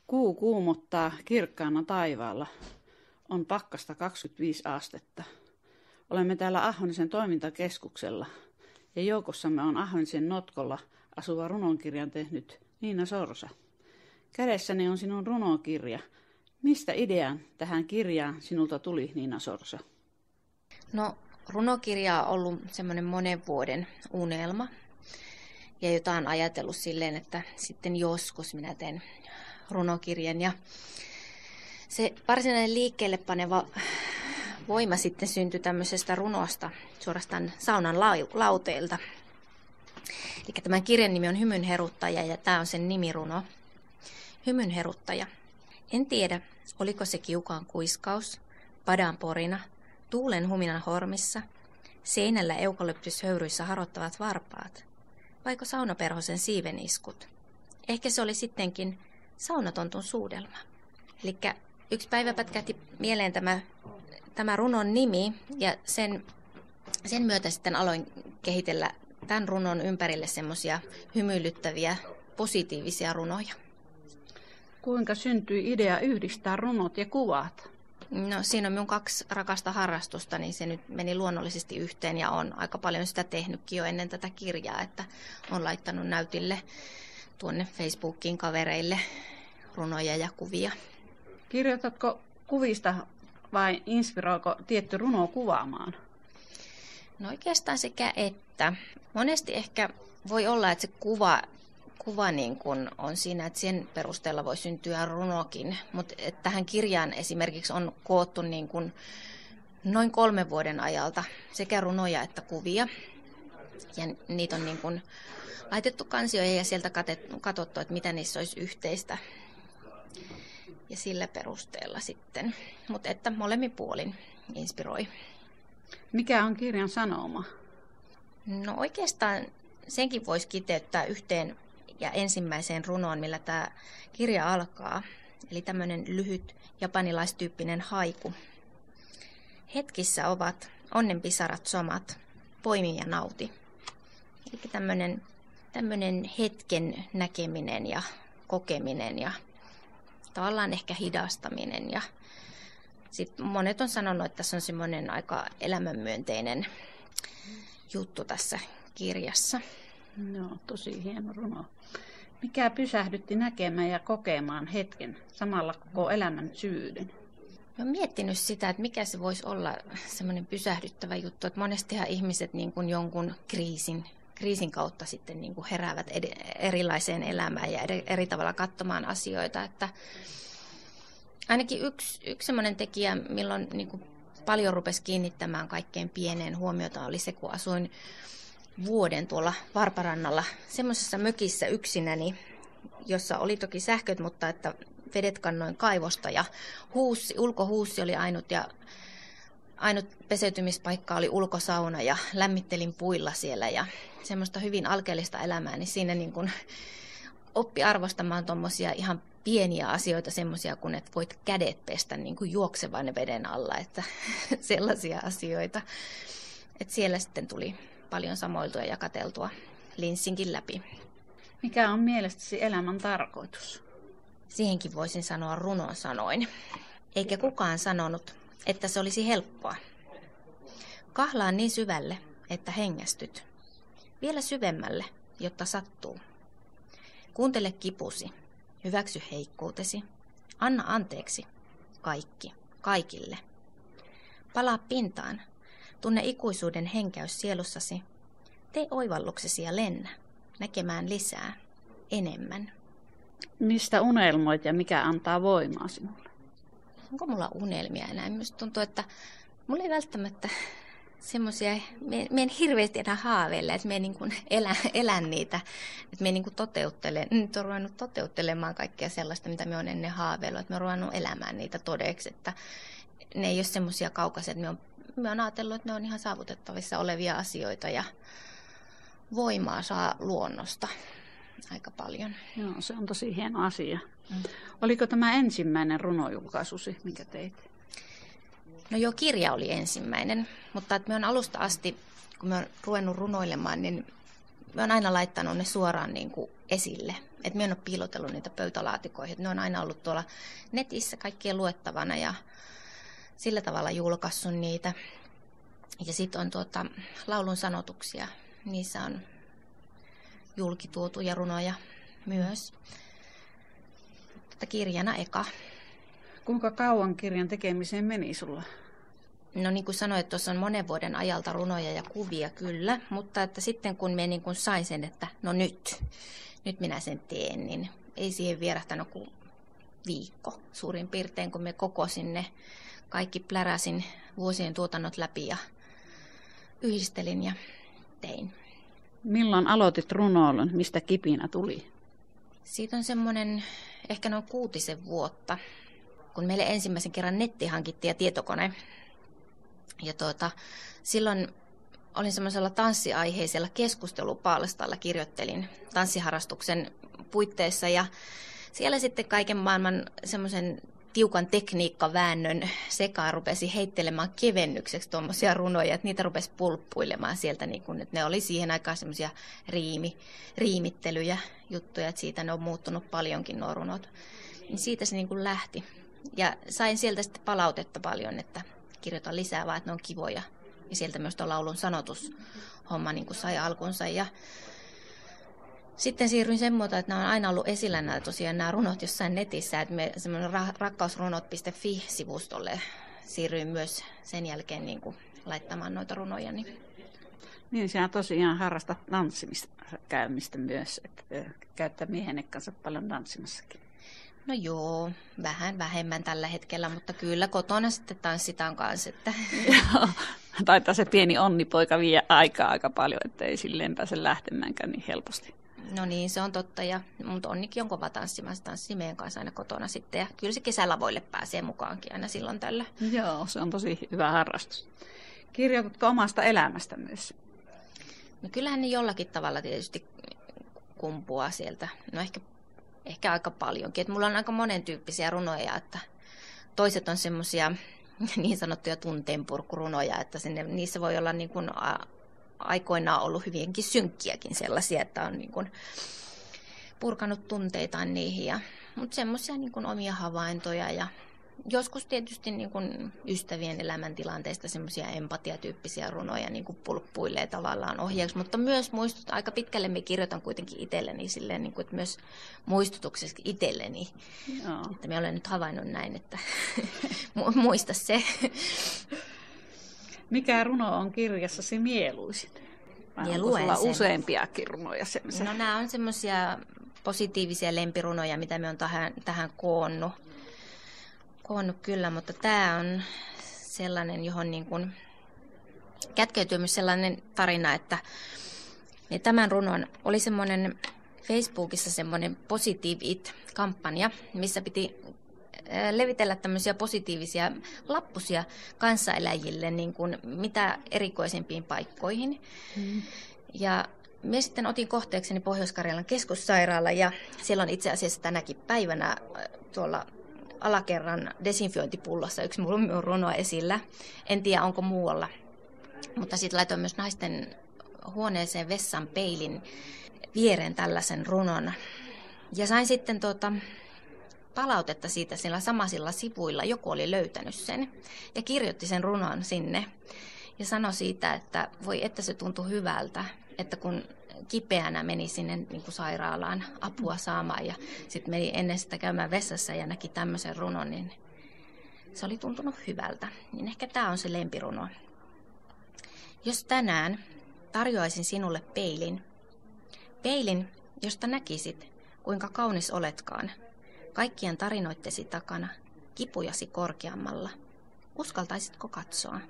Kuu kuumottaa kirkkaana taivaalla. On pakkasta 25 astetta. Olemme täällä Ahvenisen toimintakeskuksella ja joukossamme on Ahvenisen notkolla asuva runonkirjan tehnyt Niina Sorsa. Kädessäni on sinun runokirja. Mistä idean tähän kirjaan sinulta tuli, Niina Sorsa? No, runokirja on ollut semmoinen monen vuoden unelma ja jota on ajatellut silleen, että sitten joskus minä teen runokirjan. Ja se varsinainen liikkeelle paneva voima sitten syntyi tämmöisestä runosta suorastaan saunan lauteilta. Eli tämän kirjan nimi on Hymyn heruttaja ja tämä on sen nimiruno. Hymyn heruttaja. En tiedä, oliko se kiukaan kuiskaus, padan porina, tuulen huminan hormissa, seinällä eukalyptyshöyryissä harottavat varpaat, vaiko saunaperhosen siiveniskut. Ehkä se oli sittenkin saunatontun suudelma. Eli yksi päivä pätkähti mieleen tämä runon nimi ja sen myötä sitten aloin kehitellä tämän runon ympärille semmoisia hymyilyttäviä, positiivisia runoja. Kuinka syntyi idea yhdistää runot ja kuvat? No siinä on minun 2 rakasta harrastusta, niin se nyt meni luonnollisesti yhteen ja olen aika paljon sitä tehnytkin jo ennen tätä kirjaa, että olen laittanut näytille tuonne Facebookiin kavereille runoja ja kuvia. Kirjoitatko kuvista vai inspiroiko tietty runo kuvaamaan? No oikeastaan sekä että. Monesti ehkä voi olla, että se kuva niin kuin on siinä, että sen perusteella voi syntyä runokin, mutta tähän kirjaan esimerkiksi on koottu niin kuin noin 3 vuoden ajalta sekä runoja että kuvia. Ja niitä on niin kuin laitettu kansioihin ja sieltä katsottu, että mitä niissä olisi yhteistä. Ja sillä perusteella sitten, mutta että molemmin puolin inspiroi. Mikä on kirjan sanoma? No oikeastaan senkin voisi kiteyttää yhteen ja ensimmäiseen runoon, millä tämä kirja alkaa. Eli tämmöinen lyhyt japanilaistyyppinen haiku. Hetkissä ovat onnenpisarat somat, poimi ja nauti. Eli tämmöinen hetken näkeminen ja kokeminen ja tavallaan ehkä hidastaminen. Ja sitten monet on sanonut, että tässä on semmoinen aika elämänmyönteinen juttu tässä kirjassa. No, tosi hieno runo. Mikä pysähdytti näkemään ja kokemaan hetken samalla koko elämän syvyyden? Olen miettinyt sitä, että mikä se voisi olla semmoinen pysähdyttävä juttu, että monestihan ihmiset niin kuin jonkun kriisin kautta sitten niin kuin heräävät erilaiseen elämään ja eri tavalla katsomaan asioita. Että ainakin yksi semmoinen tekijä, milloin niin kuin paljon rupesi kiinnittämään kaikkein pieneen huomiota, oli se, kun asuin vuoden tuolla Varparannalla semmoisessa mökissä yksinäni, jossa oli toki sähköt, mutta että vedet kannoin kaivosta ja ulkohuussi oli ainut peseytymispaikka oli ulkosauna ja lämmittelin puilla siellä ja semmoista hyvin alkeellista elämää, niin siinä niin kuin oppi arvostamaan tuommoisia ihan pieniä asioita, semmoisia kuin että voit kädet pestä niin kuin juoksevan veden alla, että sellaisia asioita. Että siellä sitten tuli paljon samoiltua ja katseltua linssinkin läpi. Mikä on mielestäsi elämän tarkoitus? Siihenkin voisin sanoa runon sanoin. Eikä kukaan sanonut, että se olisi helppoa. Kahlaan niin syvälle, että hengästyt. Vielä syvemmälle, jotta sattuu. Kuuntele kipusi. Hyväksy heikkoutesi. Anna anteeksi. Kaikki. Kaikille. Palaa pintaan. Tunne ikuisuuden henkäys sielussasi. Tee oivalluksesi ja lennä. Näkemään lisää. Enemmän. Mistä unelmoit ja mikä antaa voimaa sinulle? Onko mulla unelmia enää? Minusta tuntuu, että mulla ei välttämättä semmoisia, me en hirveästi enää haaveilla, että me en niin kuin elän niitä, että me en niin kuin nyt on ruvennut toteuttelemaan kaikkea sellaista, mitä me on ennen haaveillut, että me on ruvennut elämään niitä todeksi, että ne ei ole semmoisia kaukaisia, että me on ajatellut, että ne on ihan saavutettavissa olevia asioita ja voimaa saa luonnosta aika paljon. Joo, se on tosi hieno asia. Oliko tämä ensimmäinen runojulkaisusi, minkä teit? No joo, kirja oli ensimmäinen, mutta että me on alusta asti, kun me on ruvennut runoilemaan, niin me on aina laittanut ne suoraan niin kuin esille. Et minä en ole piilotellut niitä pöytälaatikoihin. Ne on aina ollut tuolla netissä kaikkien luettavana ja sillä tavalla julkaissut niitä. Ja sitten on laulun sanotuksia. Niissä on julkituotuja runoja myös. Kirjana eka. Kuinka kauan kirjan tekemiseen meni sulla? No niin kuin sanoin, että tuossa on monen vuoden ajalta runoja ja kuvia kyllä, mutta että sitten kun me niin kuin sain sen, että no nyt minä sen teen, niin ei siihen vierähtänyt kuin viikko suurin piirtein, kun me kokosin ne. Kaikki pläräsin vuosien tuotannot läpi ja yhdistelin ja tein. Milloin aloitit runoilun? Mistä kipinä tuli? Siitä on semmoinen ehkä noin 6 vuotta, kun meille ensimmäisen kerran netti hankittiin ja tietokone. Ja silloin olin semmoisella tanssiaiheisella keskustelupalstalla, kirjoittelin tanssiharrastuksen puitteissa ja siellä sitten kaiken maailman semmoisen tiukan tekniikkaväännön sekaan rupesi heittelemään kevennykseksi tuommoisia runoja, että niitä rupesi pulppuilemaan sieltä, niin kun, että ne oli siihen aikaan semmoisia riimittelyjä juttuja, että siitä ne on muuttunut paljonkin nuo runot. Niin siitä se niin kuin lähti. Ja sain sieltä sitten palautetta paljon, että kirjoitan lisää vaan, että ne on kivoja. Ja sieltä myös tuo laulun sanotushomma niin kuin sai alkunsa. Ja sitten siirryin sen muuta, että nämä on aina ollut esillä nämä runot jossain netissä. Että me semmoinen rakkausrunot.fi-sivustolle siirryin myös sen jälkeen niin kuin laittamaan noita runoja. Niin, sinä tosiaan harrastat tanssimista käymistä myös, että käyttää miehenne kanssa paljon tanssimassakin. No joo, vähän vähemmän tällä hetkellä, mutta kyllä kotona sitten tanssitaan kanssa. Että. Taitaa se pieni onnipoika vie aikaa aika paljon, ettei silleen pääse lähtemäänkään niin helposti. No niin, se on totta, mutta Onnikin on kova tanssimaan, tanssii meidän kanssa aina kotona sitten. Ja kyllä se kesälavoille pääsee mukaankin aina silloin tällä. Joo, se on tosi hyvä harrastus. Kirjoitatko omasta elämästä myös? No kyllähän ne jollakin tavalla tietysti kumpuaa sieltä. No ehkä aika paljonkin. Et mulla on aika monentyyppisiä runoja, että toiset on semmoisia niin sanottuja tunteenpurkurunoja, että niissä voi olla niin kuin aikoinaan ollut hyvinkin synkkiäkin sellaisia, että on niin kuin purkanut tunteitaan niihin. Mutta semmoisia niin kuin omia havaintoja ja joskus tietysti niin kuin ystävien elämäntilanteista semmoisia empatiatyyppisiä runoja niin kuin pulppuilee tavallaan ohjeeksi, mutta myös aika pitkälle me kirjoitan kuitenkin itselleni silleen, niin kuin, että myös muistutukseksi itselleni. Joo. Että me olen nyt havainnut näin, että muista se. Mikä runo on kirjassasi mieluisin? Ja luen sulla useampiakin runoja? No nämä on semmoisia positiivisia lempirunoja, mitä me on tähän koonnut kyllä, mutta tämä on sellainen, johon niin kuin kätkeytyy myös sellainen tarina, että niin tämän runon oli semmoinen Facebookissa semmoinen Positive It-kampanja, missä piti levitellä tämmöisiä positiivisia lappusia kanssaeläjille niin kuin mitä erikoisempiin paikkoihin. Ja minä sitten otin kohteekseni Pohjois-Karjalan keskussairaala ja siellä on itse asiassa tänäkin päivänä tuolla alakerran desinfiointipullossa yksi mun runo esillä. En tiedä, onko muualla. Mutta sitten laitoin myös naisten huoneeseen vessan peilin viereen tällaisen runon. Ja sain sitten palautetta siitä sillä samaisilla sivuilla. Joku oli löytänyt sen ja kirjoitti sen runon sinne. Ja sanoi siitä, että voi että se tuntui hyvältä, että kun kipeänä meni sinne niin kuin sairaalaan apua saamaan ja sitten meni ennen sitä käymään vessassa ja näki tämmöisen runon, niin se oli tuntunut hyvältä. Niin ehkä tämä on se lempiruno. Jos tänään tarjoaisin sinulle peilin, josta näkisit, kuinka kaunis oletkaan, kaikkien tarinoittesi takana, kipujasi korkeammalla, uskaltaisitko katsoa?